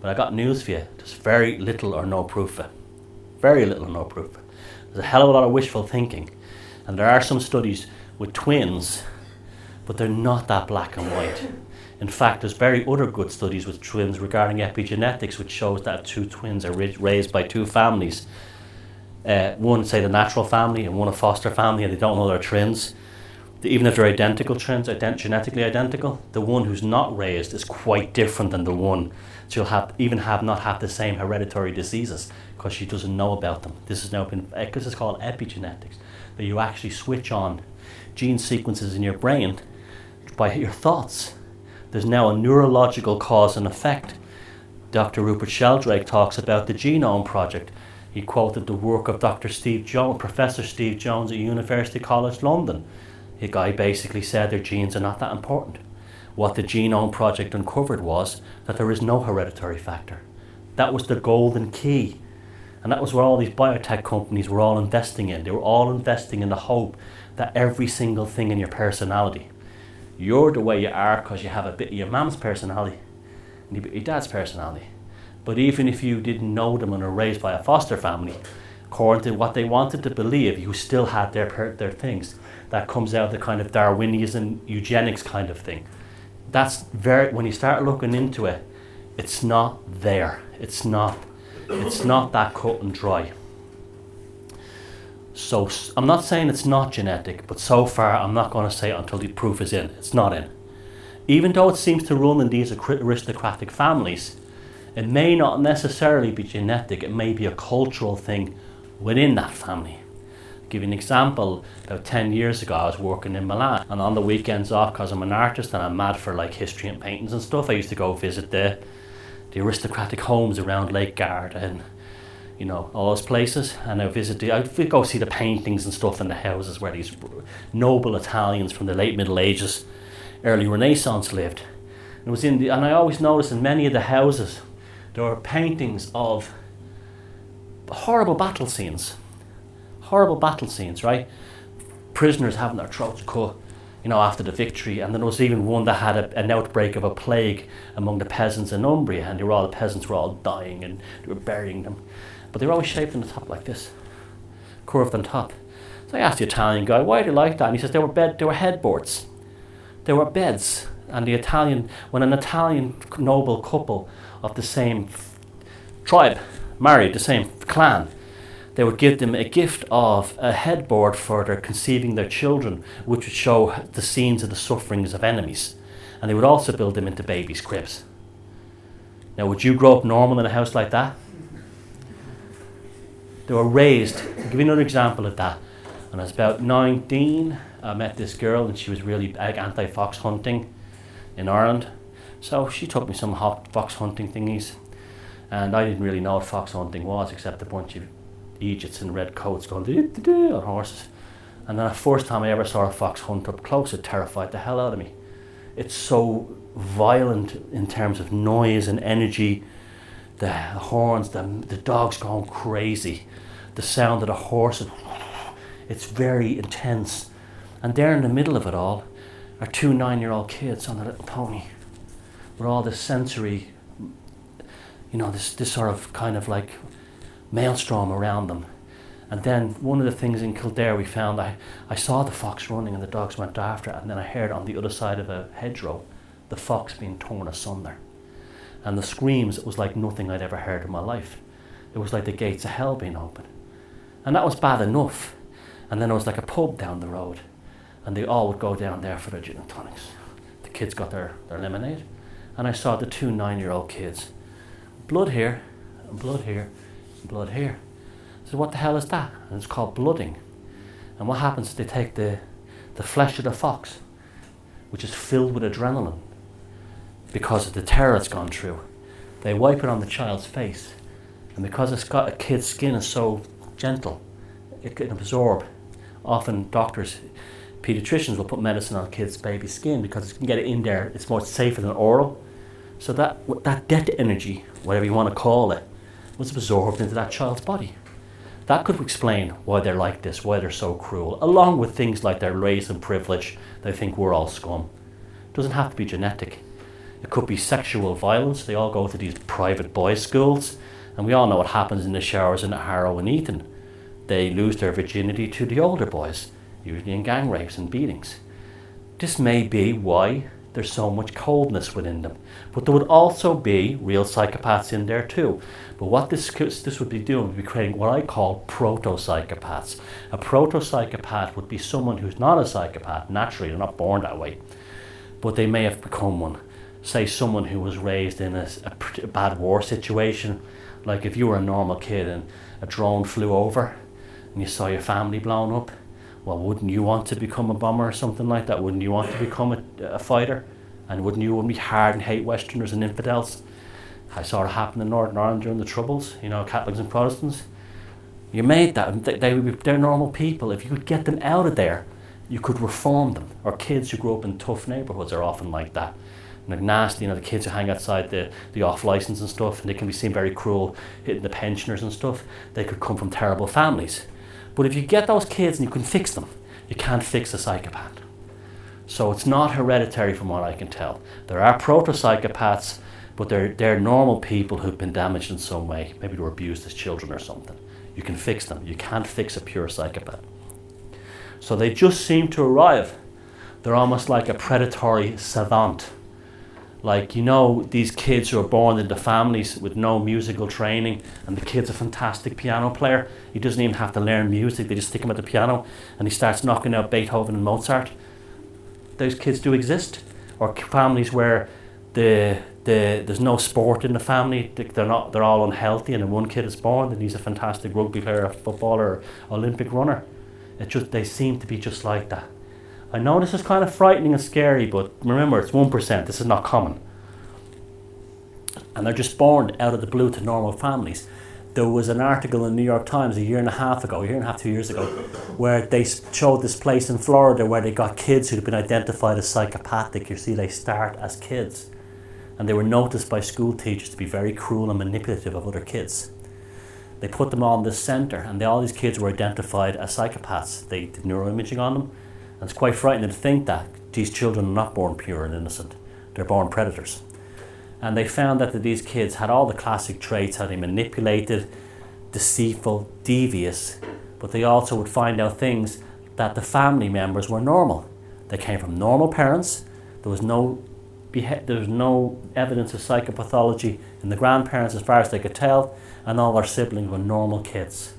But I got news for you. There's very little or no proof of it. Very little or no proof of it. There's a hell of a lot of wishful thinking. And there are some studies with twins, but they're not that black and white. In fact, there's very other good studies with twins regarding epigenetics, which shows that two twins are raised by two families. One, say, the natural family, and one a foster family, and they don't know they're twins. Even if they're identical twins, genetically identical, the one who's not raised is quite different than the one. So you'll not have the same hereditary diseases because she doesn't know about them. This has now been, because it's called epigenetics, that you actually switch on gene sequences in your brain by your thoughts. There's now a neurological cause and effect. Dr. Rupert Sheldrake talks about the Genome Project. He quoted the work of Dr. Steve Jones, Professor Steve Jones at University College London. The guy basically said their genes are not that important. What the Genome Project uncovered was that there is no hereditary factor. That was the golden key. And that was what all these biotech companies were all investing in. They were all investing in the hope that every single thing in your personality, you're the way you are because you have a bit of your mum's personality and a bit of your dad's personality. But even if you didn't know them and were raised by a foster family, according to what they wanted to believe, you still had their things. That comes out the kind of Darwinism, eugenics kind of thing. That's when you start looking into it, it's not there. It's not that cut and dry. So I'm not saying it's not genetic, but so far I'm not going to say it until the proof is in. It's not in. Even though it seems to run in these aristocratic families, it may not necessarily be genetic. It may be a cultural thing within that family. I'll give you an example. About 10 years ago I was working in Milan, and on the weekends off, because I'm an artist and I'm mad for like history and paintings and stuff, I used to go visit the aristocratic homes around Lake Garda and all those places, and I'd go see the paintings and stuff in the houses where these noble Italians from the late Middle Ages, early Renaissance lived. And I always noticed in many of the houses there were paintings of horrible battle scenes, right? Prisoners having their throats cut, after the victory. And then there was even one that had an outbreak of a plague among the peasants in Umbria, and the peasants were all dying and they were burying them. But they were always shaped on the top like this, curved on top. So I asked the Italian guy, why do you like that? And he says they were headboards. They were beds. And when an Italian noble couple of the same tribe married, the same clan, they would give them a gift of a headboard for their conceiving their children, which would show the scenes of the sufferings of enemies. And they would also build them into babies' cribs. Now, would you grow up normal in a house like that? They were raised. I'll give you another example of that. When I was about 19, I met this girl, and she was really anti-fox hunting in Ireland. So she took me some hot fox hunting thingies, and I didn't really know what fox hunting was, except a bunch of Egypts in red coats going on horses. And then the first time I ever saw a fox hunt up close, it terrified the hell out of me. It's so violent in terms of noise and energy, the horns, the dogs going crazy, the sound of the horses, it's very intense. And there in the middle of it all, are two 9-year-old kids on a little pony with all this sensory, this sort of kind of like maelstrom around them. And then one of the things in Kildare we found, I saw the fox running and the dogs went after it, and then I heard on the other side of a hedgerow the fox being torn asunder. And the screams, it was like nothing I'd ever heard in my life. It was like the gates of hell being open. And that was bad enough. And then there was like a pub down the road, and they all would go down there for their gin and tonics. The kids got their lemonade, and I saw the two 9-year-old kids. Blood here, and blood here, and blood here. So what the hell is that? And it's called blooding. And what happens is they take the flesh of the fox, which is filled with adrenaline because of the terror it's gone through. They wipe it on the child's face, and because a kid's skin is so gentle, it can absorb. Often doctors, pediatricians will put medicine on kids' baby skin because it can get it in there. It's more safer than oral. So that death energy, whatever you want to call it, was absorbed into that child's body. That could explain why they're like this, why they're so cruel, along with things like they're raised in privilege. They think we're all scum. It doesn't have to be genetic. It could be sexual violence. They all go to these private boys' schools, and we all know what happens in the showers in Harrow and Eton. They lose their virginity to the older boys, usually in gang rapes and beatings. This may be why there's so much coldness within them. But there would also be real psychopaths in there too. But what this would be doing would be creating what I call proto-psychopaths. A proto-psychopath would be someone who's not a psychopath. Naturally, they're not born that way. But they may have become one. Say someone who was raised in a bad war situation. Like if you were a normal kid and a drone flew over and you saw your family blown up, well, wouldn't you want to become a bomber or something like that? Wouldn't you want to become a fighter? And wouldn't you be hard and hate Westerners and infidels? I saw it happen in Northern Ireland during the Troubles, Catholics and Protestants. You made that, they're normal people. If you could get them out of there, you could reform them. Or kids who grew up in tough neighbourhoods are often like that. And nasty, the kids who hang outside the off licence and stuff, and they can be seen very cruel, hitting the pensioners and stuff. They could come from terrible families. But if you get those kids and you can fix them, you can't fix a psychopath. So it's not hereditary from what I can tell. There are proto-psychopaths, but they're normal people who've been damaged in some way. Maybe they were abused as children or something. You can fix them. You can't fix a pure psychopath. So they just seem to arrive. They're almost like a predatory savant. Like, these kids who are born into families with no musical training, and the kid's a fantastic piano player. He doesn't even have to learn music. They just stick him at the piano and he starts knocking out Beethoven and Mozart. Those kids do exist. Or families where there's no sport in the family. They're all unhealthy, and then one kid is born and he's a fantastic rugby player, footballer, Olympic runner. They seem to be just like that. I know this is kind of frightening and scary, but remember, it's 1%. This is not common. And they're just born out of the blue to normal families. There was an article in the New York Times a year and a half, 2 years ago, where they showed this place in Florida where they got kids who'd been identified as psychopathic. You see, they start as kids. And they were noticed by school teachers to be very cruel and manipulative of other kids. They put them all in this centre, and all these kids were identified as psychopaths. They did neuroimaging on them. And it's quite frightening to think that these children are not born pure and innocent. They're born predators. And they found that these kids had all the classic traits, how they manipulated, deceitful, devious, but they also would find out things that the family members were normal. They came from normal parents. There was no evidence of psychopathology in the grandparents as far as they could tell, and all their siblings were normal kids.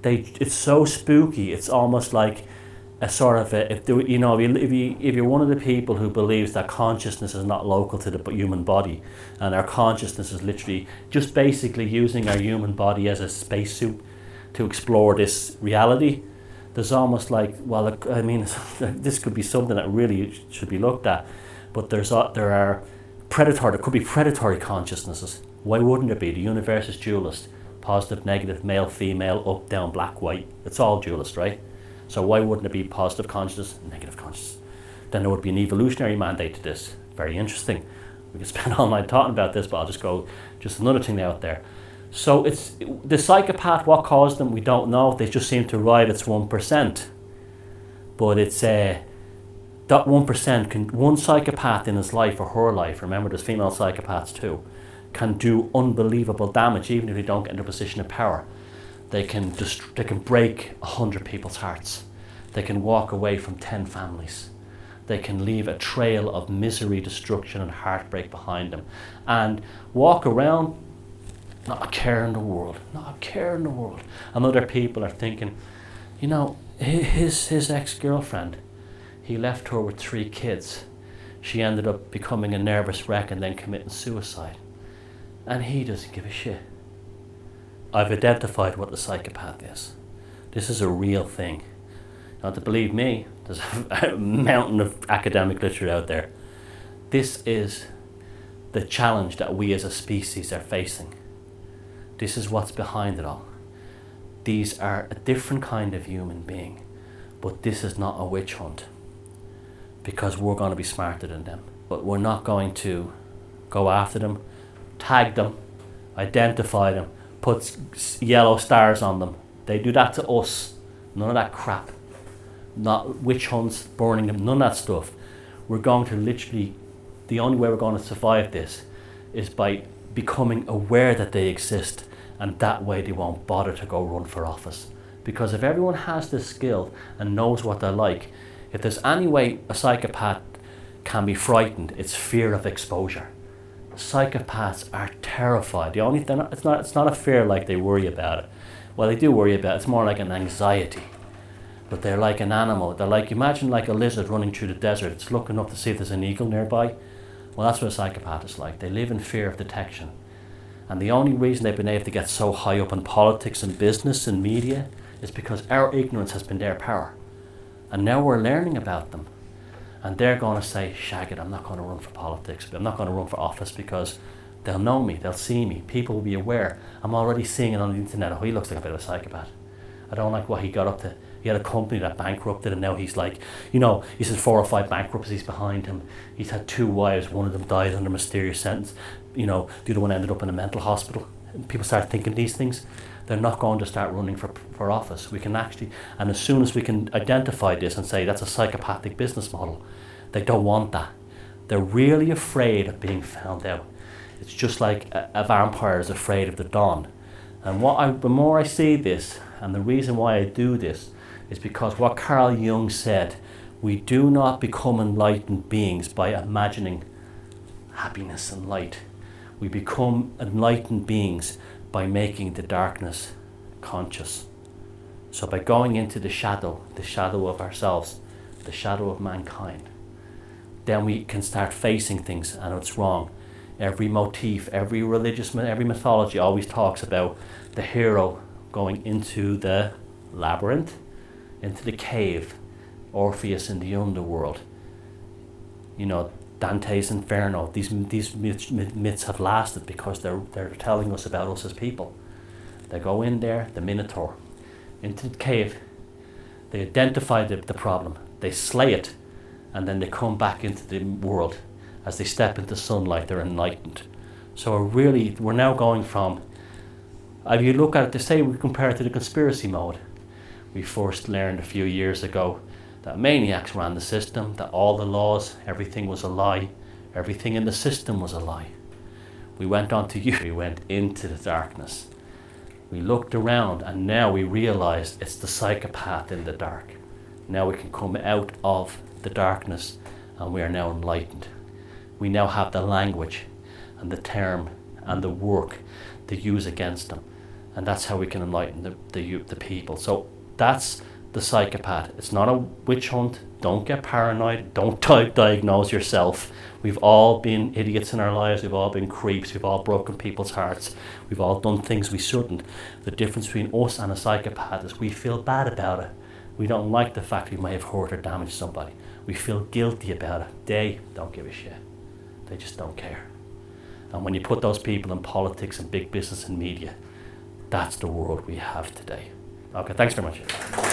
It's so spooky. It's almost like a sort of if you're one of the people who believes that consciousness is not local to the human body, and our consciousness is literally just basically using our human body as a spacesuit to explore this reality, there's almost like, this could be something that really should be looked at. But there could be predatory consciousnesses. Why wouldn't it be? The universe is dualist. Positive, negative, male, female, up, down, black, white. It's all dualist, right? So why wouldn't it be positive consciousness, negative consciousness? Then there would be an evolutionary mandate to this. Very interesting. We could spend all night talking about this, but I'll just go, just another thing out there. So it's the psychopath, what caused them, we don't know. They just seem to ride its 1%. But it's that 1% can, one psychopath in his life or her life, remember there's female psychopaths too, can do unbelievable damage even if they don't get into a position of power. They can break 100 people's hearts. They can walk away from 10 families. They can leave a trail of misery, destruction and heartbreak behind them and walk around not a care in the world, not a care in the world. And other people are thinking, you know, his ex-girlfriend, he left her with 3 kids. She ended up becoming a nervous wreck and then committing suicide. And he doesn't give a shit. I've identified what the psychopath is. This is a real thing. Now, to believe me, there's a mountain of academic literature out there. This is the challenge that we as a species are facing. This is what's behind it all. These are a different kind of human being, but this is not a witch hunt because we're going to be smarter than them. But we're not going to go after them, tag them, identify them, put yellow stars on them. They do that to us. None of that crap. Not witch hunts, burning them, none of that stuff. We're going to literally, the only way we're going to survive this is by becoming aware that they exist, and that way they won't bother to go run for office. Because if everyone has this skill and knows what they're like, if there's any way a psychopath can be frightened, it's fear of exposure. Psychopaths are terrified. It's not a fear like they worry about it. Well, they do worry about it. It's more like an anxiety. But they're like an animal. They're like, imagine like a lizard running through the desert. It's looking up to see if there's an eagle nearby. Well, that's what a psychopath is like. They live in fear of detection. And the only reason they've been able to get so high up in politics and business and media is because our ignorance has been their power. And now we're learning about them. And they're going to say, shag it, I'm not going to run for politics. I'm not going to run for office because they'll know me, they'll see me. People will be aware. I'm already seeing it on the internet. Oh, he looks like a bit of a psychopath. I don't like what he got up to. He had a company that bankrupted and now he's like, you know, he says 4 or 5 bankruptcies behind him. He's had 2 wives, one of them died under mysterious sentence. You know, the other one ended up in a mental hospital. And people start thinking these things. They're not going to start running for office. We can actually, and as soon as we can identify this and say that's a psychopathic business model, they don't want that. They're really afraid of being found out. It's just like a vampire is afraid of the dawn. And the more I see this, and the reason why I do this, is because what Carl Jung said, we do not become enlightened beings by imagining happiness and light. We become enlightened beings by making the darkness conscious. So by going into the shadow of ourselves, the shadow of mankind, then we can start facing things and it's wrong. Every motif, every mythology always talks about the hero going into the labyrinth, into the cave, Orpheus in the underworld. You know, Dante's Inferno. These myths have lasted because they're telling us about us as people. They go in there, the Minotaur, into the cave. They identify the problem. They slay it, and then they come back into the world. As they step into sunlight, they're enlightened. So we're now going from, if you look at it, they say we compare it to the conspiracy mode. We first learned a few years ago that maniacs ran the system, that all the laws, everything was a lie, everything in the system was a lie. We went on to we went into the darkness. We looked around and now we realized it's the psychopath in the dark. Now we can come out of the darkness and we are now enlightened. We now have the language and the term and the work to use against them. And that's how we can enlighten the people. So that's the psychopath. It's not a witch hunt. Don't get paranoid. Don't diagnose yourself. We've all been idiots in our lives. We've all been creeps. We've all broken people's hearts. We've all done things we shouldn't. The difference between us and a psychopath is we feel bad about it. We don't like the fact we may have hurt or damaged somebody. We feel guilty about it. They don't give a shit. They just don't care. And when you put those people in politics and big business and media, that's the world we have today. Okay, thanks very much.